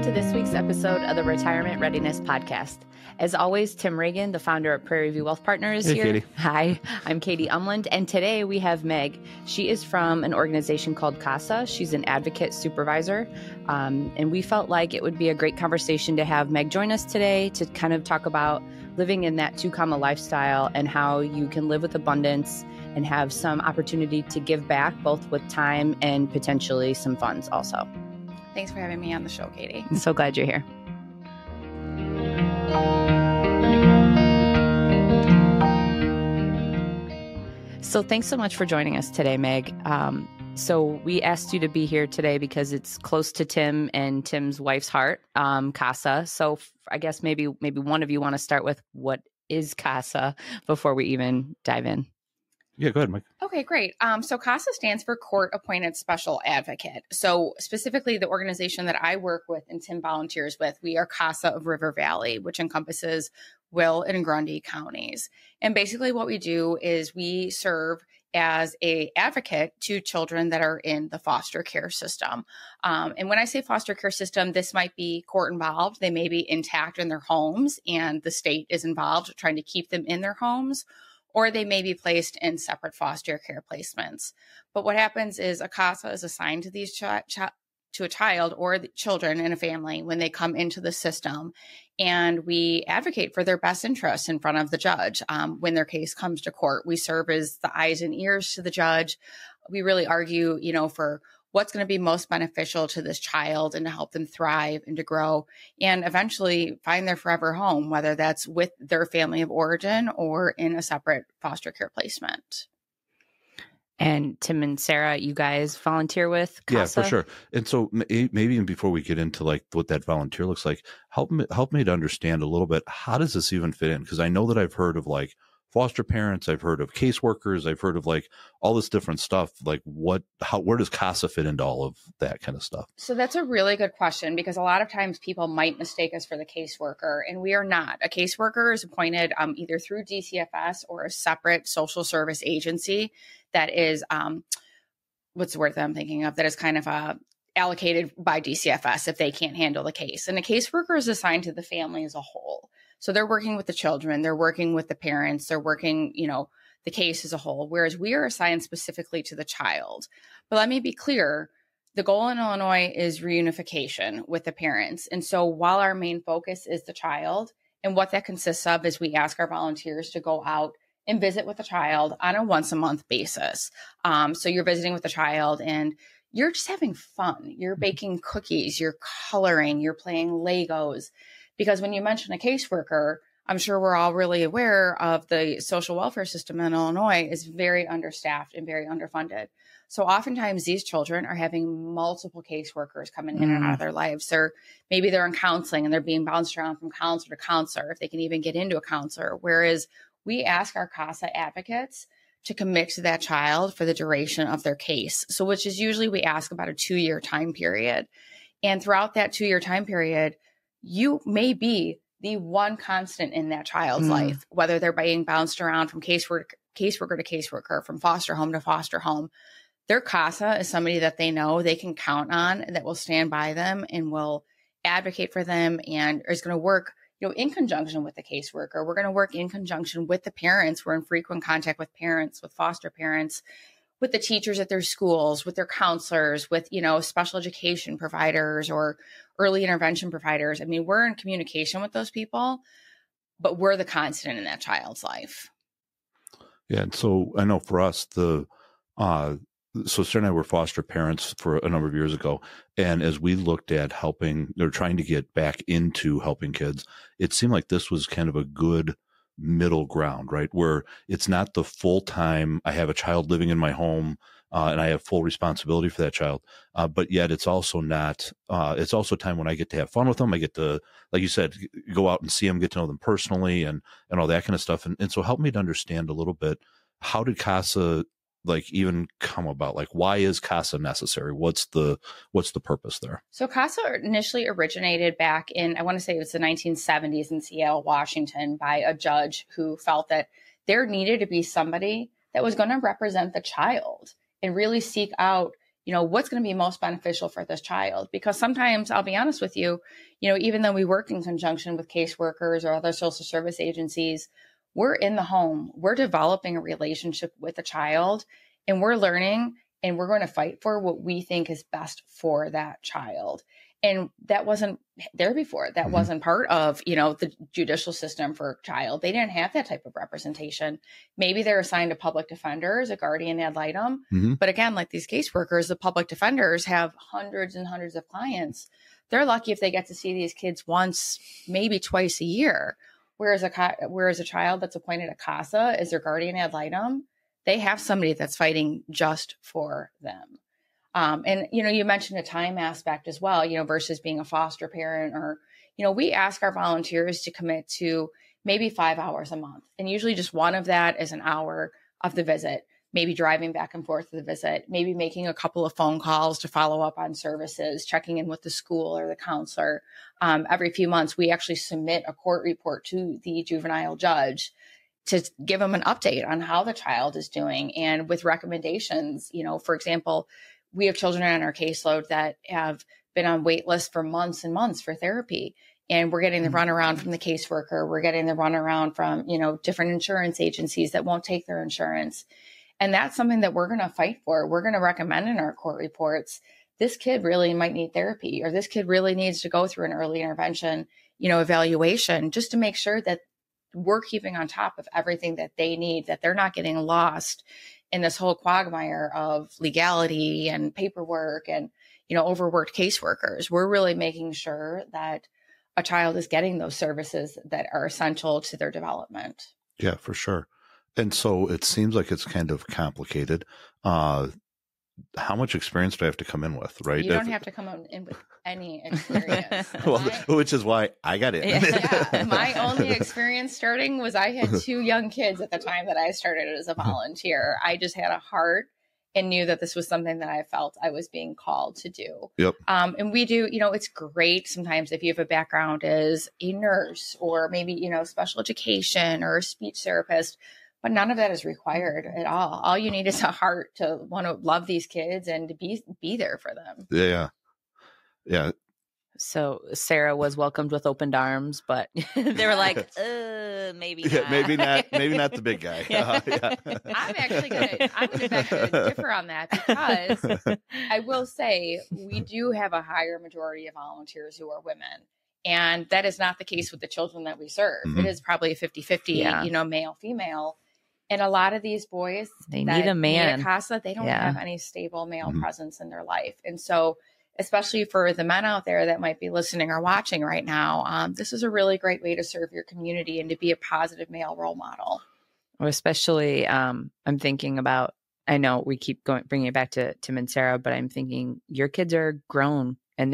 to this week's episode of the Retirement Readiness Podcast. As always, Tim Regan, the founder of Prairie View Wealth Partners, is here. Katie. Hi, I'm Katie Umland, and today we have Meg. She is from an organization called CASA. She's an Advocate Supervisor, and we felt like it would be a great conversation to have Meg join us today to kind of talk about living in that two-comma lifestyle and how you can live with abundance and have some opportunity to give back, both with time and potentially some funds also. Thanks for having me on the show, Katie. I'm so glad you're here. So thanks so much for joining us today, Meg. So we asked you to be here today because it's close to Tim and Tim's wife's heart, CASA. So I guess maybe one of you want to start with what is CASA before we even dive in. Yeah, go ahead, Mike. Okay, great. So CASA stands for Court Appointed Special Advocate. So specifically the organization that I work with and Tim volunteers with, we are CASA of River Valley, which encompasses Will and Grundy counties. And basically what we do is we serve as an advocate to children that are in the foster care system. And when I say foster care system, this might be court involved. They may be intact in their homes and the state is involved trying to keep them in their homes, or they may be placed in separate foster care placements. But what happens is a CASA is assigned to these to a child or the children in a family when they come into the system, and we advocate for their best interests in front of the judge. When their case comes to court, we serve as the eyes and ears to the judge. We really argue, for what's going to be most beneficial to this child and to help them thrive and to grow and eventually find their forever home, whether that's with their family of origin or in a separate foster care placement. And Tim and Sarah, you guys volunteer with CASA? Yeah, for sure. And so maybe even before we get into like what that volunteer looks like, help me to understand a little bit, how does this even fit in? Because I know that I've heard of like foster parents, I've heard of caseworkers, I've heard of like all this different stuff. Like where does CASA fit into all of that kind of stuff? So that's a really good question, because a lot of times people might mistake us for the caseworker, and we are not. A caseworker is appointed either through DCFS or a separate social service agency that is, what's the word that I'm thinking of, that is kind of allocated by DCFS if they can't handle the case. And a caseworker is assigned to the family as a whole. So they're working with the children, they're working with the parents, they're working, the case as a whole, whereas we are assigned specifically to the child. But let me be clear, the goal in Illinois is reunification with the parents. And so while our main focus is the child, and what that consists of is we ask our volunteers to go out and visit with the child on a once-a-month basis. So you're visiting with the child and you're just having fun. You're baking cookies, you're coloring, you're playing Legos. Because when you mention a caseworker, I'm sure we're all really aware of the social welfare system in Illinois is very understaffed and very underfunded. So oftentimes these children are having multiple caseworkers coming in and out of their lives. Maybe they're in counseling and they're being bounced around from counselor to counselor, if they can even get into a counselor. Whereas we ask our CASA advocates to commit to that child for the duration of their case. So which is usually we ask about a 2-year time period. And throughout that 2-year time period, you may be the one constant in that child's life, whether they're being bounced around from caseworker to caseworker, from foster home to foster home. Their CASA is somebody that they know they can count on, that will stand by them and will advocate for them and is going to work, in conjunction with the caseworker. We're going to work in conjunction with the parents. We're in frequent contact with parents, with foster parents, with the teachers at their schools, with their counselors, with, special education providers or early intervention providers. I mean, we're in communication with those people, but we're the constant in that child's life. Yeah. And so I know for us, so Sarah and I were foster parents for a number of years ago. And as we looked at helping, or trying to get back into helping kids, it seemed like this was kind of a good middle ground, right? Where it's not the full time, I have a child living in my home and I have full responsibility for that child. But yet it's also not, it's also time when I get to have fun with them. I get to, like you said, go out and see them, get to know them personally and all that kind of stuff. And so help me to understand a little bit, how did CASA even come about? Like, why is CASA necessary? What's the purpose there? So CASA initially originated back in, I want to say it was the 1970s in Seattle, Washington, by a judge who felt that there needed to be somebody that was going to represent the child and really seek out, what's going to be most beneficial for this child? Because sometimes, I'll be honest with you, even though we work in conjunction with caseworkers or other social service agencies, we're in the home, we're developing a relationship with a child, and we're learning, and we're going to fight for what we think is best for that child. And that wasn't there before. That wasn't part of, the judicial system for a child. They didn't have that type of representation. Maybe they're assigned to public defenders, a guardian ad litem. But again, like these caseworkers, the public defenders have hundreds and hundreds of clients. They're lucky if they get to see these kids once, maybe twice a year. Whereas a child that's appointed a CASA as their guardian ad litem, they have somebody that's fighting just for them. And, you mentioned a time aspect as well, versus being a foster parent or, we ask our volunteers to commit to maybe 5 hours a month. And usually just one of that is an hour of the visit, maybe driving back and forth to the visit, maybe making a couple of phone calls to follow up on services, checking in with the school or the counselor. Every few months, we actually submit a court report to the juvenile judge to give them an update on how the child is doing and with recommendations. For example, we have children on our caseload that have been on wait lists for months and months for therapy. And we're getting the runaround from the caseworker. We're getting the runaround from, different insurance agencies that won't take their insurance. And that's something that we're going to fight for. We're going to recommend in our court reports, this kid really might need therapy, or this kid really needs to go through an early intervention, evaluation, just to make sure that we're keeping on top of everything that they need, that they're not getting lost in this whole quagmire of legality and paperwork and, overworked caseworkers. We're really making sure that a child is getting those services that are essential to their development. Yeah, for sure. And so it seems like it's kind of complicated. How much experience do I have to come in with, right? You don't have to come in with any experience. Which is why I got in. Yeah. My only experience starting was I had 2 young kids at the time that I started as a volunteer. I just had a heart and knew that this was something that I felt I was being called to do. Yep. And we do, it's great sometimes if you have a background as a nurse or maybe, special education or a speech therapist. But none of that is required at all. All you need is a heart to want to love these kids and to be there for them. Yeah. Yeah. So Sarah was welcomed with open arms, but they were like, maybe not. Yeah, maybe not the big guy. Yeah. I'm going to differ on that because I will say we do have a higher majority of volunteers who are women. And that is not the case with the children that we serve. It is probably a 50-50, male, female. And a lot of these boys, they need a man. At CASA, they don't have any stable male presence in their life. And so, especially for the men out there that might be listening or watching right now, this is a really great way to serve your community and to be a positive male role model. Or especially, I'm thinking about, I know we keep bringing it back to Tim and Sarah, but I'm thinking your kids are grown. And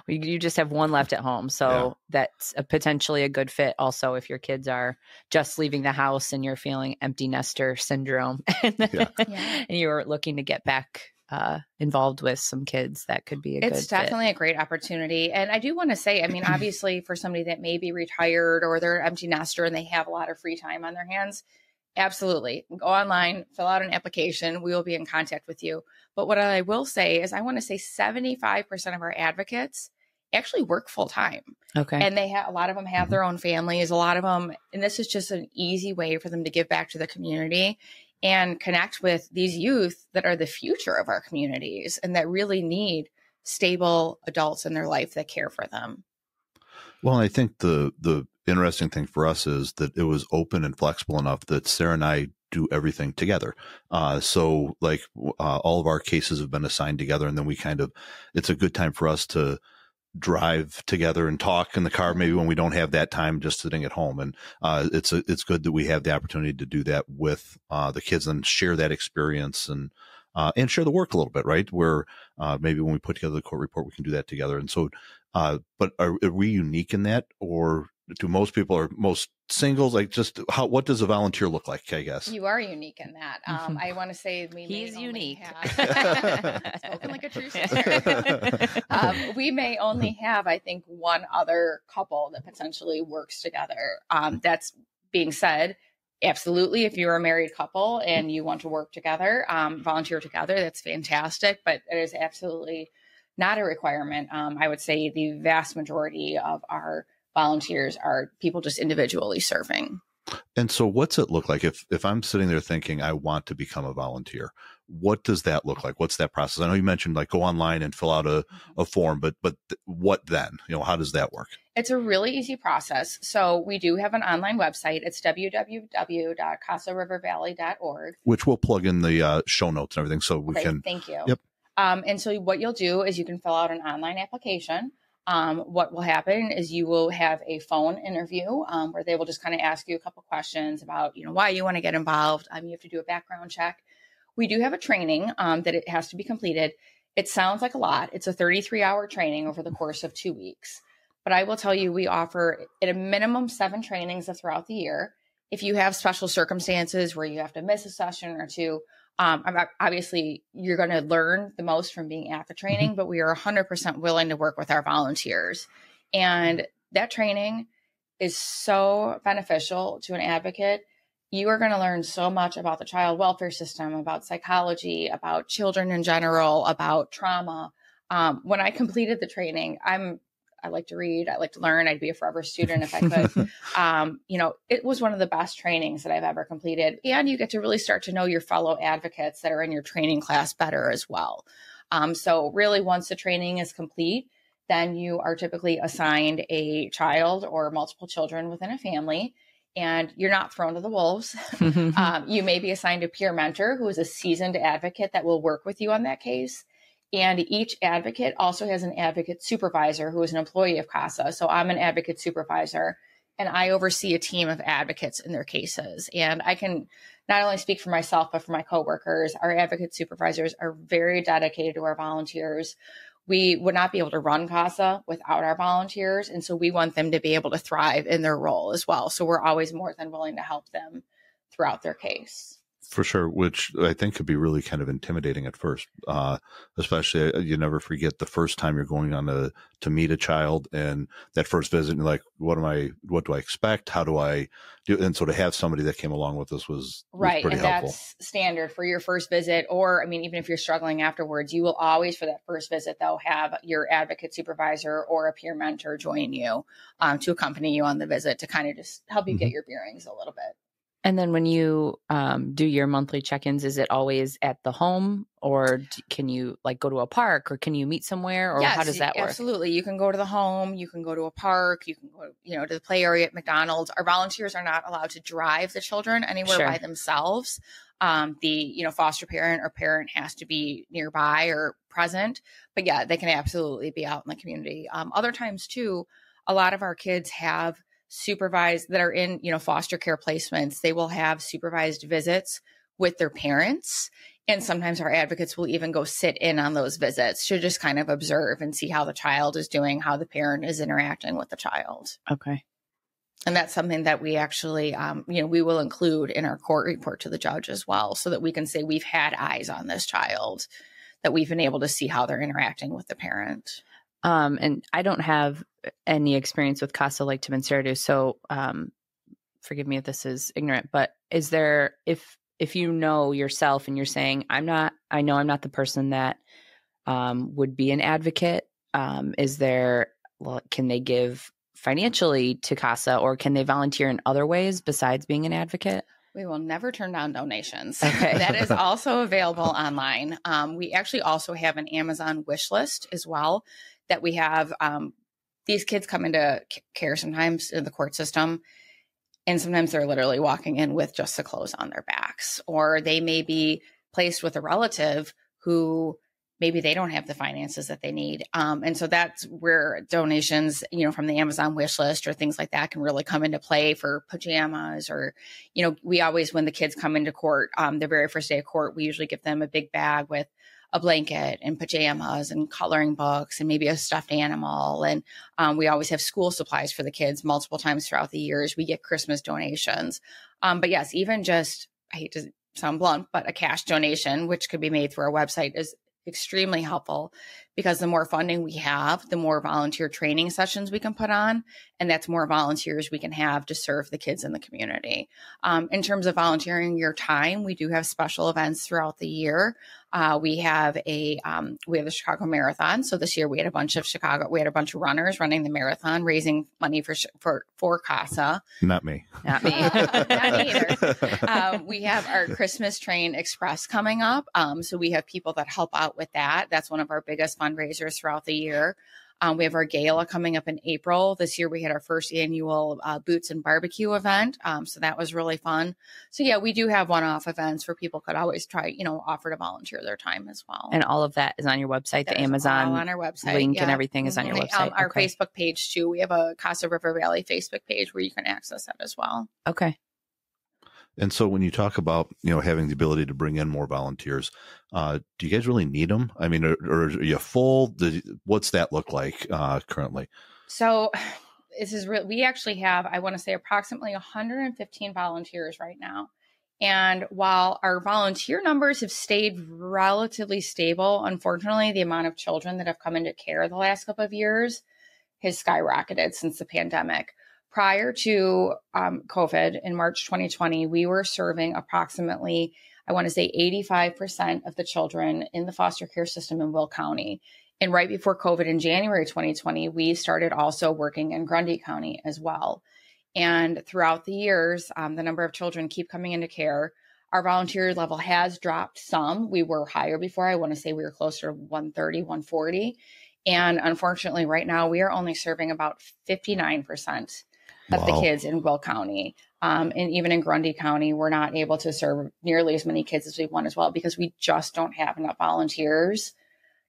you just have one left at home. So that's potentially a good fit also if your kids are just leaving the house and you're feeling empty nester syndrome and you're looking to get back involved with some kids, that could be a good fit. It's definitely a great opportunity. And I do want to say, obviously for somebody that may be retired or they're an empty nester and they have a lot of free time on their hands, absolutely. Go online, fill out an application. We will be in contact with you. But what I will say is I want to say 75% of our advocates actually work full time. Okay. And a lot of them have their own families, a lot of them. And this is just an easy way for them to give back to the community and connect with these youth that are the future of our communities and that really need stable adults in their life that care for them. Well, I think the interesting thing for us is that it was open and flexible enough that Sarah and I do everything together. So like all of our cases have been assigned together, and then it's a good time for us to drive together and talk in the car, maybe when we don't have that time just sitting at home. And it's good that we have the opportunity to do that with the kids and share that experience and share the work a little bit, right? Where maybe when we put together the court report, we can do that together. And so, but are we unique in that, or do most people, or most singles, like just what does a volunteer look like, I guess? You are unique in that. I want to say he's unique. Spoken like a true sister. We may only have, I think, one other couple that potentially works together. That's being said, Absolutely. If you're a married couple and you want to work together, volunteer together, that's fantastic. But it is absolutely not a requirement. I would say the vast majority of our volunteers are people just individually serving. And so what's it look like if I'm sitting there thinking I want to become a volunteer? What does that look like? What's that process? I know you mentioned like go online and fill out a form, but what then? How does that work? It's a really easy process. So we do have an online website. It's www.casarivervalley.org. Which we'll plug in the show notes and everything so we can. Thank you. Yep. And so what you'll do is you can fill out an online application. What will happen is you will have a phone interview where they will just kind of ask you a couple questions about, why you want to get involved. You have to do a background check. We do have a training that it has to be completed. It sounds like a lot. It's a 33-hour training over the course of 2 weeks. But I will tell you, we offer at a minimum 7 trainings throughout the year. If you have special circumstances where you have to miss a session or two, obviously you're going to learn the most from being at the training, but we are 100% willing to work with our volunteers. And that training is so beneficial to an advocate. You are going to learn so much about the child welfare system, about psychology, about children in general, about trauma. When I completed the training, I like to read. I like to learn. I'd be a forever student if I could. It was one of the best trainings that I've ever completed. And you get to really start to know your fellow advocates that are in your training class better as well. So really, once the training is complete, then you are typically assigned a child or multiple children within a family, and you're not thrown to the wolves. You may be assigned a peer mentor who is a seasoned advocate that will work with you on that case. And each advocate also has an advocate supervisor who is an employee of CASA. So I'm an advocate supervisor, and I oversee a team of advocates in their cases. And I can not only speak for myself, but for my coworkers. Our advocate supervisors are very dedicated to our volunteers. We would not be able to run CASA without our volunteers. And so we want them to be able to thrive in their role as well. So we're always more than willing to help them throughout their case. For sure, which I think could be really kind of intimidating at first, especially you never forget the first time you're going on to meet a child and that first visit, and you're like, what do I expect? How do I do? And so to have somebody that came along with us was right. pretty and helpful. That's standard for your first visit, or even if you're struggling afterwards, you will always for that first visit, though, have your advocate supervisor or a peer mentor join you to accompany you on the visit to kind of just help you get your bearings a little bit. And then when you do your monthly check-ins, is it always at the home, or can you go to a park, or can you meet somewhere, or yes, how does that work? Absolutely. You can go to the home, you can go to a park, you can go, to the play area at McDonald's. Our volunteers are not allowed to drive the children anywhere by themselves. The foster parent or parent has to be nearby or present. But yeah, they can absolutely be out in the community. Other times too, a lot of our kids have supervised that are in, foster care placements. They will have supervised visits with their parents. And sometimes our advocates will even go sit in on those visits to just kind of observe and see how the child is doing, how the parent is interacting with the child. Okay. And that's something that we actually, we will include in our court report to the judge as well, so that we can say we've had eyes on this child, that we've been able to see how they're interacting with the parent. And I don't have any experience with CASA like Tim and Sarah do, so forgive me if this is ignorant, but is there, if you know yourself and you're saying, I know I'm not the person that would be an advocate, can they give financially to CASA, or can they volunteer in other ways besides being an advocate? We will never turn down donations. Okay. That is also available online. We actually also have an Amazon wish list as well, that we have. These kids come into care sometimes in the court system, and sometimes they're literally walking in with just the clothes on their backs, or they may be placed with a relative who maybe they don't have the finances that they need. And so that's where donations, from the Amazon wish list or things like that can really come into play for pajamas, or, we always, when the kids come into court, the very first day of court, we usually give them a big bag with a blanket and pajamas and coloring books and maybe a stuffed animal. And we always have school supplies for the kids multiple times throughout the years. We get Christmas donations. But yes, even just, I hate to sound blunt, but a cash donation, which could be made through our website, is extremely helpful because the more funding we have, the more volunteer training sessions we can put on, and that's more volunteers we can have to serve the kids in the community. In terms of volunteering your time, we do have special events throughout the year. We have the Chicago Marathon. So this year we had a bunch of runners running the marathon, raising money for CASA. Not me. Not me. Not me either. We have our Christmas Train Express coming up. So we have people that help out with that. That's one of our biggest fundraisers throughout the year. We have our gala coming up in April. This year we had our first annual Boots and Barbecue event. So that was really fun. So yeah, we do have one-off events where people could always try, offer to volunteer their time as well. And all of that is on your website, That the is Amazon all on our website. link and everything is on your website. Our Okay. Facebook page too. We have a Casa River Valley Facebook page where you can access that as well. Okay. And so when you talk about, having the ability to bring in more volunteers, do you guys really need them? I mean, or are you full? What's that look like currently? So this is real. We actually have, I want to say, approximately 115 volunteers right now. And while our volunteer numbers have stayed relatively stable, unfortunately, the amount of children that have come into care the last couple of years has skyrocketed since the pandemic. Prior to COVID in March 2020, we were serving approximately, I want to say 85% of the children in the foster care system in Will County. And right before COVID in January 2020, we started also working in Grundy County as well. And throughout the years, the number of children keep coming into care. Our volunteer level has dropped some. We were higher before. I want to say we were closer to 130, 140. And unfortunately, right now, we are only serving about 59% of the kids in Will County. And even in Grundy County, we're not able to serve nearly as many kids as we want as well, because we just don't have enough volunteers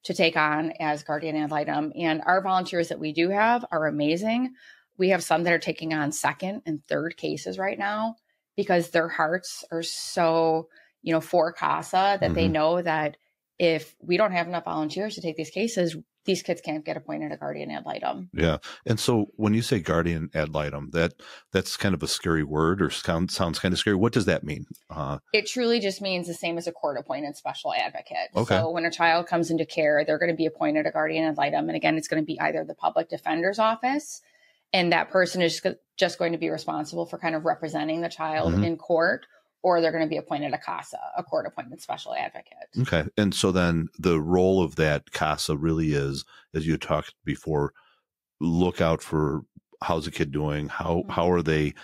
to take on as guardian ad litem. And our volunteers that we do have are amazing. We have some that are taking on second and third cases right now because their hearts are so, for CASA that they know that if we don't have enough volunteers to take these cases, these kids can't get appointed a guardian ad litem. Yeah. And so when you say guardian ad litem, that's kind of a scary word, or sounds kind of scary. What does that mean? It truly just means the same as a court appointed special advocate. Okay. So when a child comes into care, they're going to be appointed a guardian ad litem. And again, it's going to be either the public defender's office, and that person is just going to be responsible for kind of representing the child in court, or they're going to be appointed a CASA, a court-appointed special advocate. Okay. And so then the role of that CASA really is, as you talked before, look out for how's the kid doing, how are they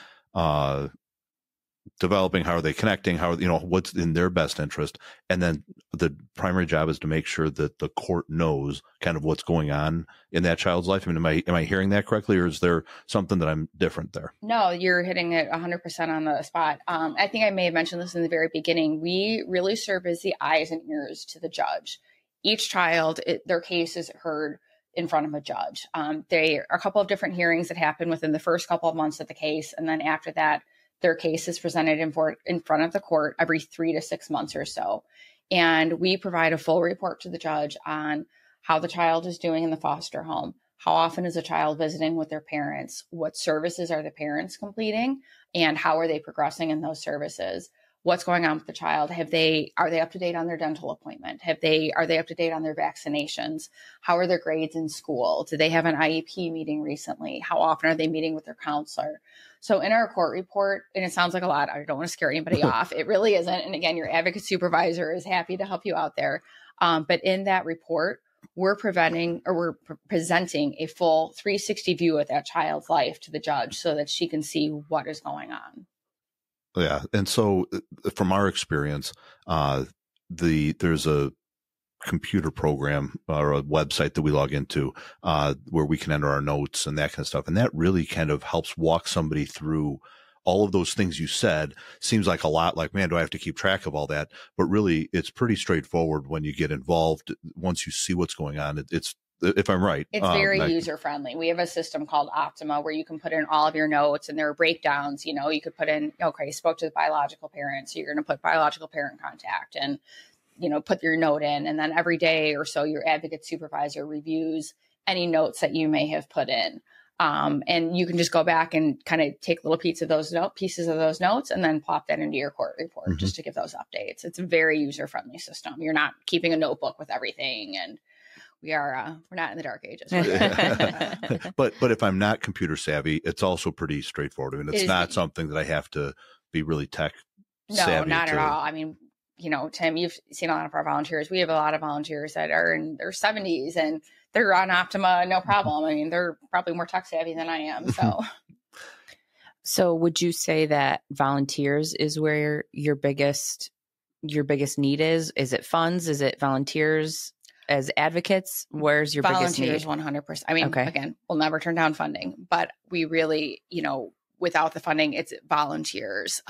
developing, how are they connecting, what's in their best interest. And then the primary job is to make sure that the court knows kind of what's going on in that child's life. I mean, am I hearing that correctly, or is there something that I'm different there? No, you're hitting it 100% on the spot. I think I may have mentioned this in the very beginning. We really serve as the eyes and ears to the judge. Each child, their case is heard in front of a judge. There are a couple of different hearings that happen within the first couple of months of the case. And then after that, their case is presented in front of the court every 3 to 6 months or so. And we provide a full report to the judge on how the child is doing in the foster home. How often is a child visiting with their parents? What services are the parents completing? And how are they progressing in those services? What's going on with the child? Are they up to date on their dental appointment? Are they up to date on their vaccinations? How are their grades in school? Do they have an IEP meeting recently? How often are they meeting with their counselor? So in our court report, and it sounds like a lot, I don't want to scare anybody off. It really isn't. And again, your advocate supervisor is happy to help you out there. But in that report, we're presenting a full 360 view of that child's life to the judge so that she can see what is going on. Yeah. And so from our experience, there's a computer program or a website that we log into where we can enter our notes and that kind of stuff. And that really kind of helps walk somebody through all of those things you said. Seems like a lot, like, man, do I have to keep track of all that? But really, it's pretty straightforward when you get involved. Once you see what's going on, it's if I'm right. It's very user-friendly. We have a system called Optima where you can put in all of your notes, and there are breakdowns. You could put in, okay, spoke to the biological parent, so you're going to put biological parent contact and, put your note in. And then every day or so, your advocate supervisor reviews any notes that you may have put in. And you can just go back and kind of take little pieces of those notes and then plop that into your court report just to give those updates. It's a very user-friendly system. You're not keeping a notebook with everything, and we're not in the dark ages. But if I'm not computer savvy, it's also pretty straightforward. I mean, it's not something that I have to be really tech savvy. No, not at all. I mean, Tim, you've seen a lot of our volunteers. We have a lot of volunteers that are in their 70s and they're on Optima, no problem. I mean, they're probably more tech savvy than I am. So would you say that volunteers is where your biggest need is? Is it funds? Is it volunteers as advocates? Where's your biggest need? Volunteers, 100%. I mean, again, we'll never turn down funding, but we really, without the funding, it's volunteers.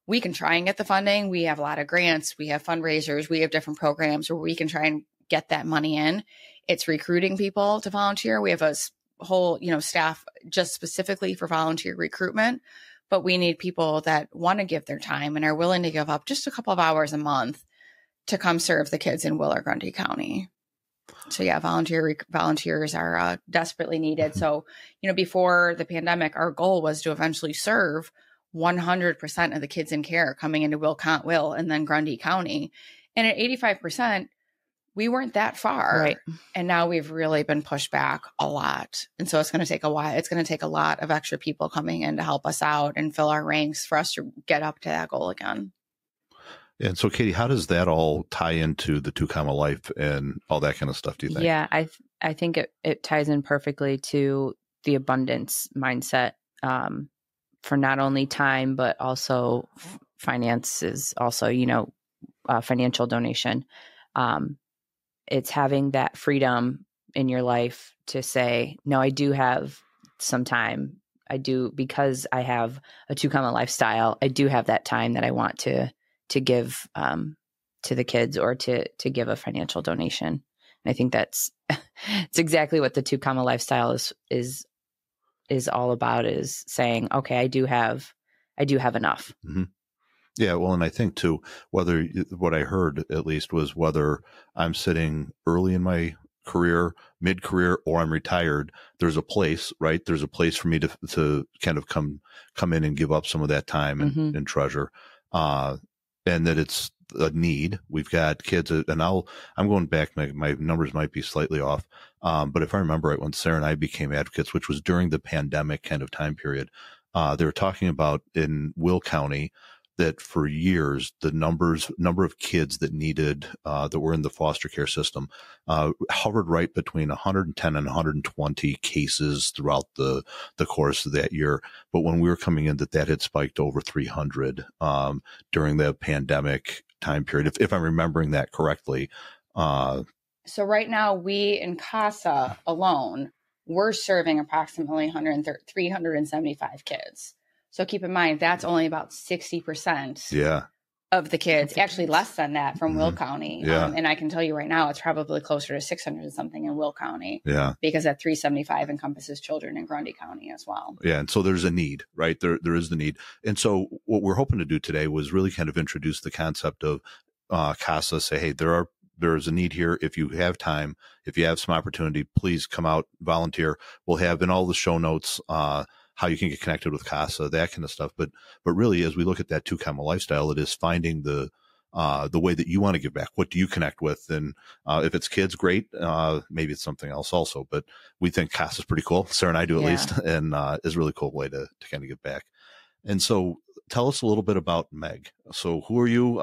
We can try and get the funding. We have a lot of grants. We have fundraisers. We have different programs where we can try and get that money in. It's recruiting people to volunteer. We have a whole, staff just specifically for volunteer recruitment, but we need people that want to give their time and are willing to give up just a couple of hours a month to come serve the kids in Will or Grundy County. So yeah, volunteers are desperately needed. So, before the pandemic, our goal was to eventually serve 100% of the kids in care coming into Will and then Grundy County. And at 85%, we weren't that far. Right. And now we've really been pushed back a lot. And so it's going to take a while. It's going to take a lot of extra people coming in to help us out and fill our ranks for us to get up to that goal again. And so, Katie, how does that all tie into the 2 Comma Life and all that kind of stuff, do you think? Yeah, I think it ties in perfectly to the abundance mindset for not only time, but also finances, also, financial donation. It's having that freedom in your life to say, no, I do have some time. I do, because I have a 2 Comma lifestyle. I do have that time that I want to give to the kids or to give a financial donation. And I think it's exactly what the 2 Comma lifestyle is all about, is saying, okay, I do have enough. Mm-hmm. Yeah. Well, and I think too, what I heard at least was whether I'm sitting early in my career, mid-career, or I'm retired, there's a place, right? There's a place for me to kind of come in and give up some of that time and treasure. And that it's a need. We've got kids, and I'm going back, my numbers might be slightly off. But if I remember right, when Sarah and I became advocates, which was during the pandemic kind of time period, they were talking about in Will County that for years, the number of kids that needed, that were in the foster care system, hovered right between 110 and 120 cases throughout the course of that year. But when we were coming in, that had spiked over 300, during the pandemic time period, if I'm remembering that correctly. So right now, we in CASA alone, we're serving approximately 375 kids. So keep in mind, that's only about 60% of the kids, actually less than that from Will County. And I can tell you right now, it's probably closer to 600 and something in Will County. Yeah. Because that 375 encompasses children in Grundy County as well. Yeah. And so there's a need, right? There is the need. And so what we're hoping to do today was really kind of introduce the concept of CASA, say, hey, there's a need here. If you have time, if you have some opportunity, please come out, volunteer. We'll have in all the show notes, how you can get connected with CASA, that kind of stuff. But really, as we look at that 2 Comma lifestyle, it is finding the way that you want to give back. What do you connect with? And if it's kids, great. Maybe it's something else also. But we think CASA is pretty cool. Sarah and I do at least, and is a really cool way to kind of give back. And so tell us a little bit about Meg. So who are you?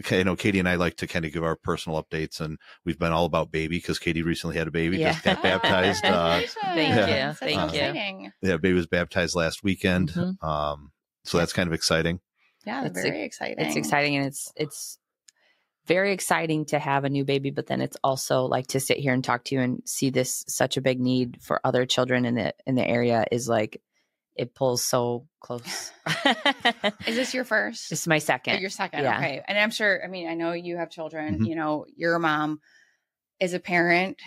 Katie and I like to kind of give our personal updates, and we've been all about baby because Katie recently had a baby, just got baptized. Thank you. Yeah, baby was baptized last weekend. So that's kind of exciting. Yeah, it's very exciting. It's exciting, and it's very exciting to have a new baby, but then it's also like to sit here and talk to you and see this such a big need for other children in the area is like, it pulls so close. Is this your first? This is my second. Oh, your second. Yeah. Okay. And I'm sure, I know you have children, you're a mom. As a parent,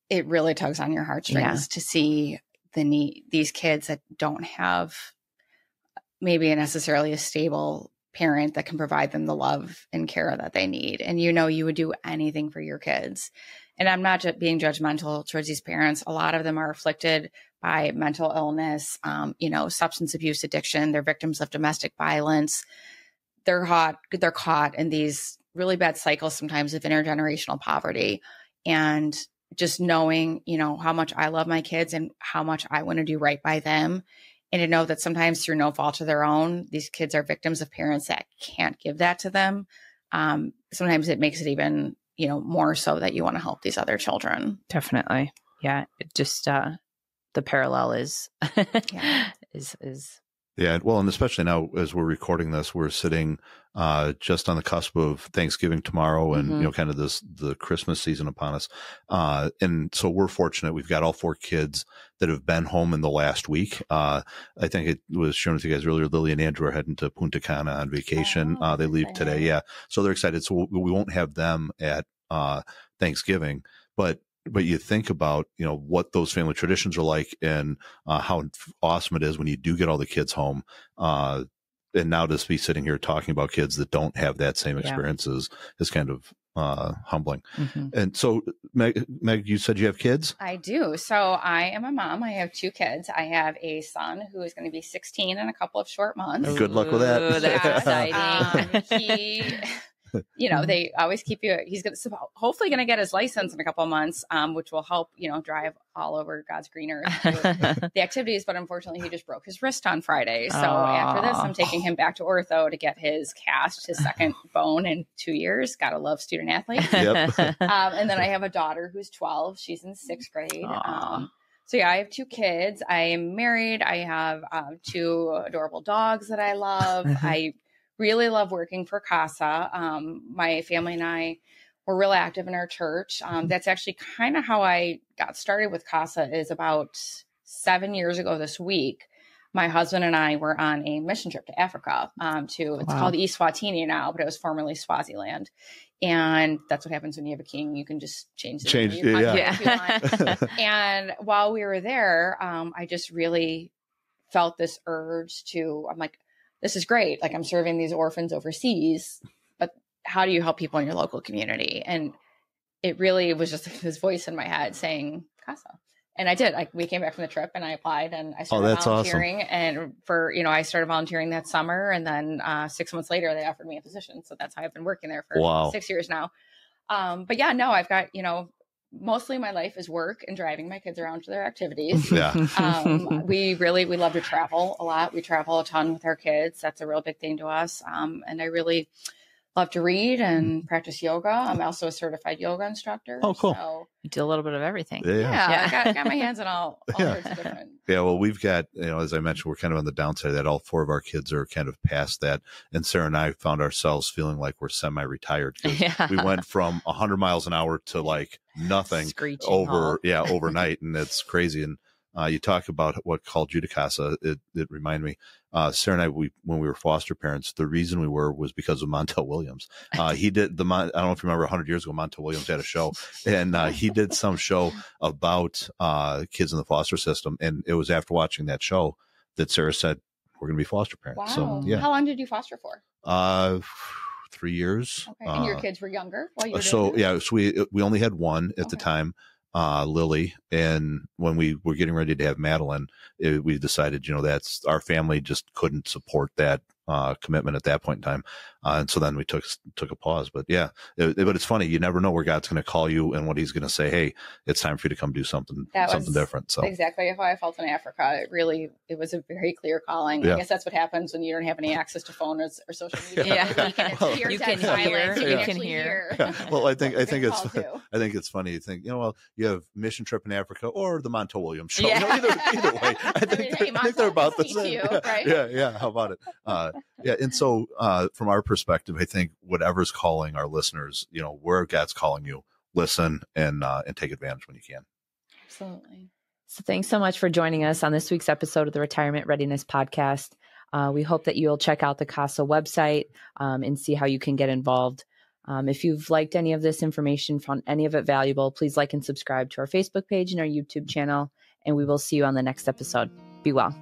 it really tugs on your heartstrings to see these kids that don't have maybe necessarily a stable parent that can provide them the love and care that they need. And you would do anything for your kids. And I'm not just being judgmental towards these parents. A lot of them are afflicted by mental illness, substance abuse addiction. They're victims of domestic violence. They're caught in these really bad cycles sometimes of intergenerational poverty. And just knowing, how much I love my kids and how much I want to do right by them. And to know that sometimes through no fault of their own, these kids are victims of parents that can't give that to them. Sometimes it makes it even, more so that you want to help these other children. Definitely. Yeah. It just, the parallel is, is. Yeah. Well, and especially now as we're recording this, we're sitting just on the cusp of Thanksgiving tomorrow and, kind of the Christmas season upon us. And so we're fortunate. We've got all 4 kids that have been home in the last week. I think it was shown with you guys earlier. Lily and Andrew are heading to Punta Cana on vacation. They leave today. Yeah. So they're excited. So we won't have them at Thanksgiving, but you think about, what those family traditions are like and how awesome it is when you do get all the kids home. And now to be sitting here talking about kids that don't have that same experience is kind of humbling. And so, Meg, you said you have kids? I do. So I am a mom. I have 2 kids. I have a son who is going to be 16 in a couple of short months. Good luck with that. Ooh, that's exciting. They always keep you, he's hopefully going to get his license in a couple of months, which will help, drive all over God's green earth to the activities. But unfortunately, he just broke his wrist on Friday. So after this, I'm taking him back to ortho to get his cast, his second bone in 2 years. Gotta love student athletes. Yep. And then I have a daughter who's 12. She's in 6th grade. So I have 2 kids. I am married. I have 2 adorable dogs that I love. I really love working for CASA. My family and I were real active in our church. That's actually kind of how I got started with CASA. Is about 7 years ago this week. My husband and I were on a mission trip to Africa. It's called Eswatini now, but it was formerly Swaziland. And that's what happens when you have a king. You can just change the name if you want. And while we were there, I just really felt this urge to, I'm like, this is great. Like, I'm serving these orphans overseas, but how do you help people in your local community? And it really was just this voice in my head saying CASA. And I did. We came back from the trip and I applied and I started volunteering. Awesome. And I started volunteering that summer. And then 6 months later, they offered me a position. So that's how I've been working there for 6 years now. But yeah, no, I've got, mostly my life is work and driving my kids around to their activities. Yeah. We love to travel a lot. We travel a ton with our kids. That's a real big thing to us. And I really love to read and practice yoga. I'm also a certified yoga instructor. Oh, cool. So, you do a little bit of everything. Yeah. I got my hands on all sorts of different. Yeah. Well, we've got, as I mentioned, we're kind of on the downside of that. All 4 of our kids are kind of past that. And Sarah and I found ourselves feeling like we're semi-retired. We went from 100 miles an hour to like nothing overnight. And it's crazy. And you talk about what called you to CASA. It reminded me, Sarah and I, when we were foster parents, the reason we was because of Montel Williams. He did I don't know if you remember 100 years ago, Montel Williams had a show and he did some show about kids in the foster system. And it was after watching that show that Sarah said, we're going to be foster parents. Wow. So, yeah. How long did you foster for? 3 years. Okay. And your kids were younger while you were doing this? So we only had one at the time. Lily. And when we were getting ready to have Madeline, we decided, that's our family just couldn't support that commitment at that point in time. And so then we took a pause, but yeah, but it's funny. You never know where God's going to call you and what he's going to say. Hey, it's time for you to come do something different. So exactly how I felt in Africa. It was a very clear calling. Yeah. I guess that's what happens when you don't have any access to phone or social media. Yeah. You can hear. Yeah. Well, I think it's funny. You think, you have Mission Trip in Africa or the Montel Williams show. Yeah. Either way, I think they're about the same. Right? Yeah. How about it? And so from our perspective, I think whatever's calling our listeners, where God's calling you, listen and take advantage when you can. Absolutely. So thanks so much for joining us on this week's episode of the Retirement Readiness Podcast. We hope that you'll check out the CASA website and see how you can get involved. If you've liked any of this information, found any of it valuable, please like and subscribe to our Facebook page and our YouTube channel, and we will see you on the next episode. Be well.